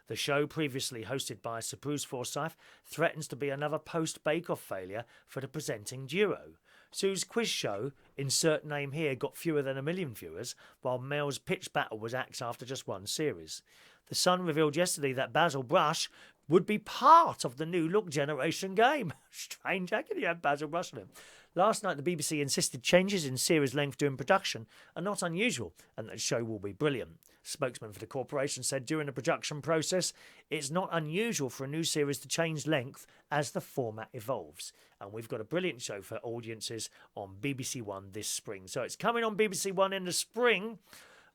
Speaker 1: The show, previously hosted by Sir Bruce Forsyth, threatens to be another post-Bake Off failure for the presenting duo. Sue's quiz show, insert name here, got fewer than 1 million viewers, while Mel's pitch battle was axed after just 1 series. The Sun revealed yesterday that Basil Brush would be part of the new look Generation Game. Strange, how can you have Basil Brush on him? Last night, the BBC insisted changes in series length during production are not unusual and that the show will be brilliant. Spokesman for the corporation said during the production process, it's not unusual for a new series to change length as the format evolves. And we've got a brilliant show for audiences on BBC One this spring. So it's coming on BBC One in the spring.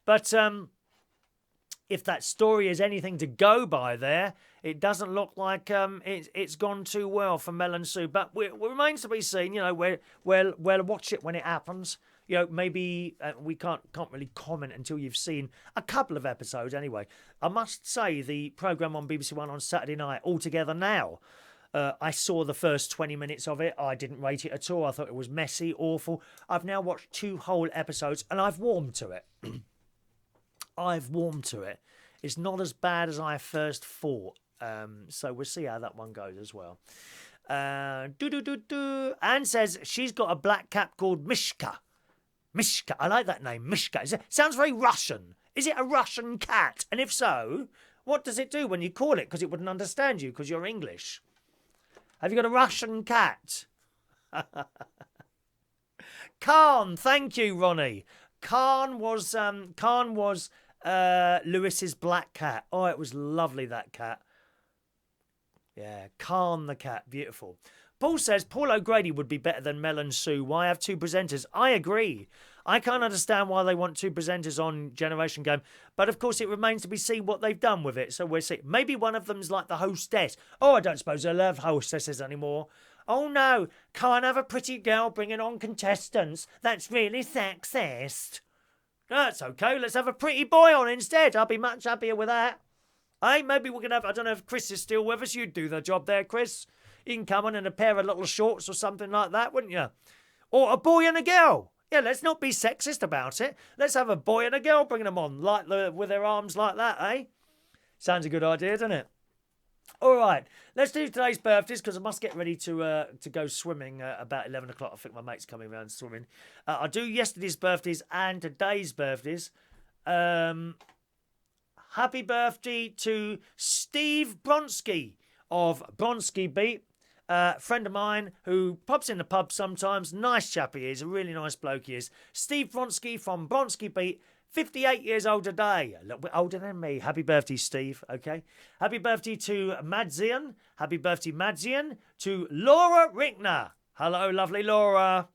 Speaker 1: But if that story is anything to go by there, it doesn't look like it's gone too well for Mel and Sue. But it remains to be seen. You know, we'll watch it when it happens. You know, maybe we can't really comment until you've seen a couple of episodes anyway. I must say the programme on BBC One on Saturday night, Altogether Now, I saw the first 20 minutes of it. I didn't rate it at all. I thought it was messy, awful. I've now watched 2 whole episodes and I've warmed to it. I've warmed to it. It's not as bad as I first thought. So we'll see how that one goes as well. Anne says she's got a black cat called Mishka. Mishka, I like that name, Mishka. Sounds very Russian. Is it a Russian cat? And if so, what does it do when you call it? Because it wouldn't understand you because you're English. Have you got a Russian cat? Khan, thank you, Ronnie. Khan was Lewis's black cat. Oh, it was lovely, that cat. Yeah, Khan the cat, beautiful. Paul says Paul O'Grady would be better than Mel and Sue. Why have 2 presenters? I agree. I can't understand why they want 2 presenters on Generation Game. But of course, it remains to be seen what they've done with it. So we'll see. Maybe one of them's like the hostess. Oh, I don't suppose they'll have hostesses anymore. Oh no, can't have a pretty girl bringing on contestants. That's really sexist. That's okay. Let's have a pretty boy on instead. I'll be much happier with that. Hey, maybe we can have, I don't know if Chris is still with us. You'd do the job there, Chris. You can come on in a pair of little shorts or something like that, wouldn't you? Or a boy and a girl. Yeah, let's not be sexist about it. Let's have a boy and a girl bringing them on, like with their arms like that, eh? Sounds a good idea, doesn't it? All right, let's do today's birthdays because I must get ready to go swimming about 11 o'clock. I think my mate's coming around swimming. I'll do yesterday's birthdays and today's birthdays. Happy birthday to Steve Bronsky of Bronsky Beat. Friend of mine who pops in the pub sometimes. Nice chap he is, a really nice bloke he is. Steve Bronsky from Bronsky Beat. 58 years old today. A little bit older than me. Happy birthday, Steve. Okay. Happy birthday to Madzian. Happy birthday, Madzian. To Laura Rickner. Hello, lovely Laura.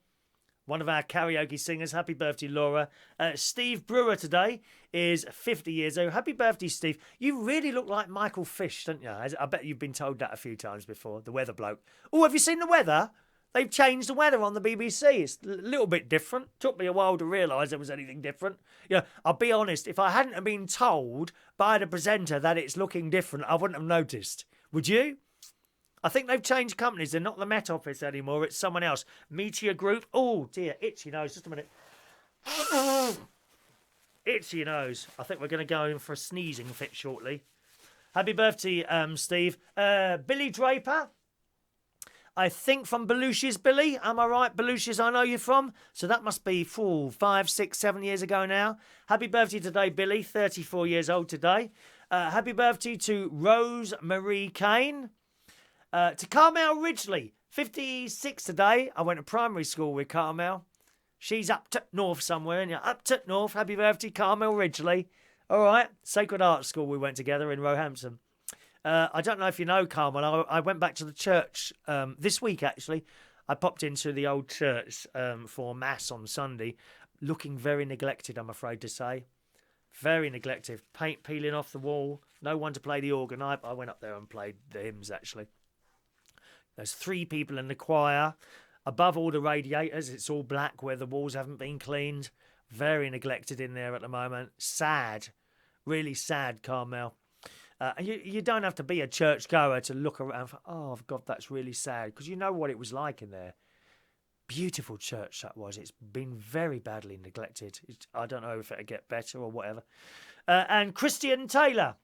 Speaker 1: One of our karaoke singers. Happy birthday, Laura. Steve Brewer today is 50 years old. Happy birthday, Steve. You really look like Michael Fish, don't you? I bet you've been told that a few times before. The weather bloke. Oh, have you seen the weather? They've changed the weather on the BBC. It's a little bit different. Took me a while to realise there was anything different. Yeah, I'll be honest, if I hadn't have been told by the presenter that it's looking different, I wouldn't have noticed. Would you? I think they've changed companies. They're not the Met Office anymore. It's someone else. Meteor Group. Oh, dear. Itchy nose. Just a minute. Itchy nose. I think we're going to go in for a sneezing fit shortly. Happy birthday, Steve. Billy Draper. I think from Belushi's, Billy. Am I right? Belushi's I know you're from. So that must be 4, 5, 6, 7 years ago now. Happy birthday today, Billy. 34 years old today. Happy birthday to Rose Marie Kane. To Carmel Ridgely. 56 today. I went to primary school with Carmel. She's up to north somewhere. And you're up to north. Happy birthday, Carmel Ridgely. All right. Sacred Arts School we went together in Roehampton. I don't know if you know Carmel. I went back to the church this week, actually. I popped into the old church for Mass on Sunday, looking very neglected, I'm afraid to say. Very neglected. Paint peeling off the wall. No one to play the organ. I went up there and played the hymns, actually. There's 3 people in the choir. Above all the radiators, it's all black where the walls haven't been cleaned. Very neglected in there at the moment. Sad. Really sad, Carmel. You don't have to be a churchgoer to look around and oh, God, that's really sad. Because you know what it was like in there. Beautiful church that was. It's been very badly neglected. I don't know if it'll get better or whatever. And Christian Taylor.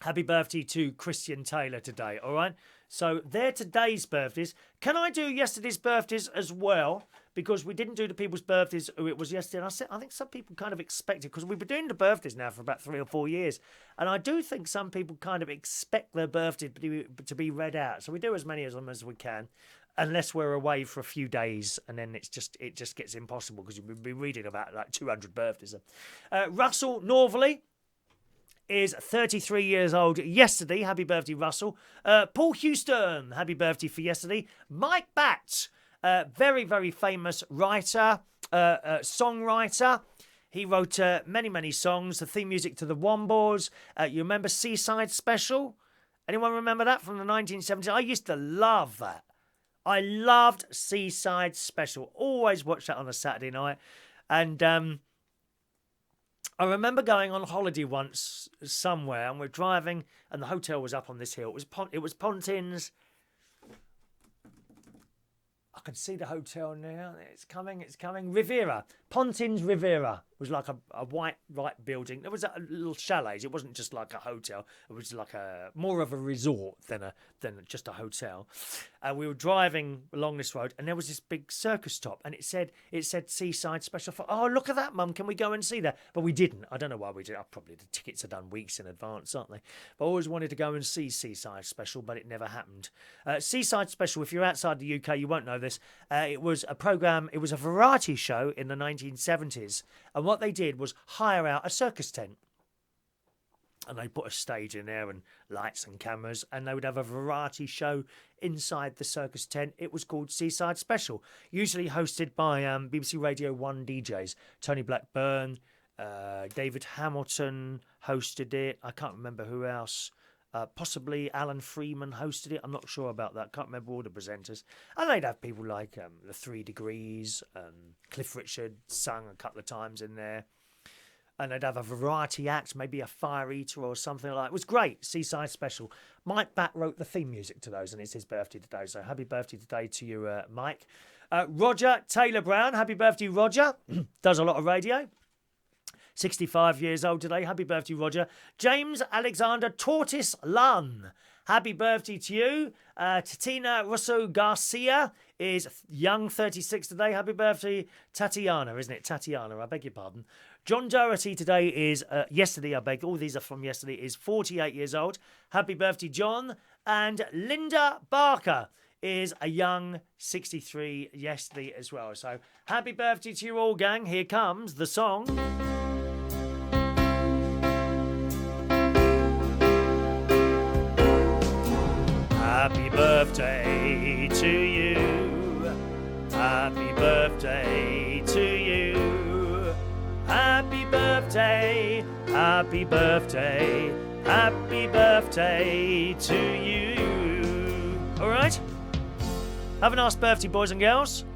Speaker 1: Happy birthday to Christian Taylor today, all right? So they're today's birthdays. Can I do yesterday's birthdays as well? Because we didn't do the people's birthdays who it was yesterday. And I think some people kind of expect it, because we've been doing the birthdays now for about 3 or 4 years. And I do think some people kind of expect their birthday to be read out. So we do as many of them as we can, unless we're away for a few days. And then it just gets impossible because you'll be reading about like 200 birthdays. Russell Norveley is 33 years old yesterday. Happy birthday, Russell. Paul Houston, happy birthday for yesterday. Mike Batts, very, very famous writer, songwriter. He wrote many, many songs, the theme music to the Wombos. You remember Seaside Special? Anyone remember that from the 1970s? I used to love that. I loved Seaside Special. Always watched that on a Saturday night. And I remember going on holiday once somewhere, and we're driving, and the hotel was up on this hill. It was Pontins. I can see the hotel now. It's coming. Riviera. Pontins Riviera was like a white building. There was little chalets. It wasn't just like a hotel. It was like more of a resort than just a hotel. And we were driving along this road, and there was this big circus top, and it said Seaside Special. I thought, oh, look at that, Mum. Can we go and see that? But we didn't. I don't know why we did. Probably the tickets are done weeks in advance, aren't they? But I always wanted to go and see Seaside Special, but it never happened. Seaside Special, if you're outside the UK, you won't know this. It was a program. It was a variety show in the 1970s, and what they did was hire out a circus tent. And they put a stage in there and lights and cameras, and they would have a variety show inside the circus tent. It was called Seaside Special, usually hosted by BBC Radio 1 DJs. Tony Blackburn, David Hamilton hosted it. I can't remember who else. Possibly Alan Freeman hosted it. I'm not sure about that. Can't remember all the presenters. And they'd have people like the 3 Degrees. Cliff Richard sung a couple of times in there. And they'd have a variety act, maybe a fire eater or something like that. It was great. Seaside Special. Mike Batt wrote the theme music to those, and it's his birthday today. So happy birthday today to you, Mike. Roger Taylor Brown. Happy birthday, Roger. Does a lot of radio. 65 years old today. Happy birthday, Roger. James Alexander Tortis Lunn. Happy birthday to you. Tatina Russo Garcia is young, 36 today. Happy birthday, Tatiana, isn't it? Tatiana, I beg your pardon. John Doherty today is, yesterday, I beg, all these are from yesterday, is 48 years old. Happy birthday, John. And Linda Barker is a young 63 yesterday as well. So happy birthday to you all, gang. Here comes the song. Happy birthday to you. Happy birthday to you. Happy birthday. Happy birthday. Happy birthday to you. All right? Have a nice birthday, boys and girls.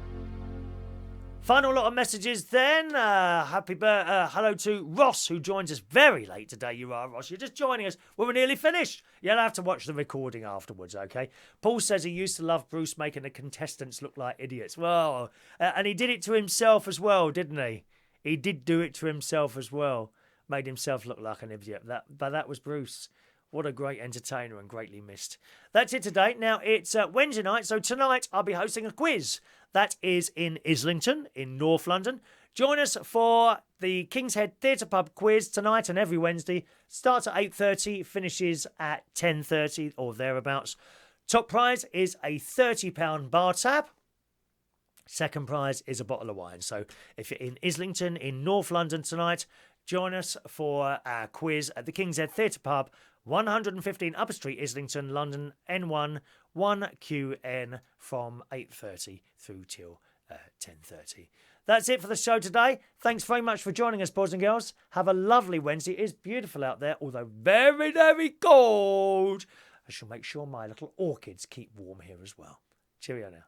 Speaker 1: Final lot of messages then. Hello to Ross, who joins us very late today. You are, Ross. You're just joining us when we're nearly finished. You'll have to watch the recording afterwards, okay? Paul says he used to love Bruce making the contestants look like idiots. Well, and he did it to himself as well, didn't he? He did do it to himself as well. Made himself look like an idiot. But that was Bruce. What a great entertainer and greatly missed. That's it today. Now, it's Wednesday night, so tonight I'll be hosting a quiz. That is in Islington, in North London. Join us for the King's Head Theatre Pub quiz tonight and every Wednesday. Starts at 8:30, finishes at 10:30 or thereabouts. Top prize is a £30 bar tab. Second prize is a bottle of wine. So if you're in Islington, in North London tonight, join us for our quiz at the King's Head Theatre Pub, 115 Upper Street, Islington, London, N1 1QN, from 8:30 through till 10:30. That's it for the show today. Thanks very much for joining us, boys and girls. Have a lovely Wednesday. It is beautiful out there, although very, very cold. I shall make sure my little orchids keep warm here as well. Cheerio now.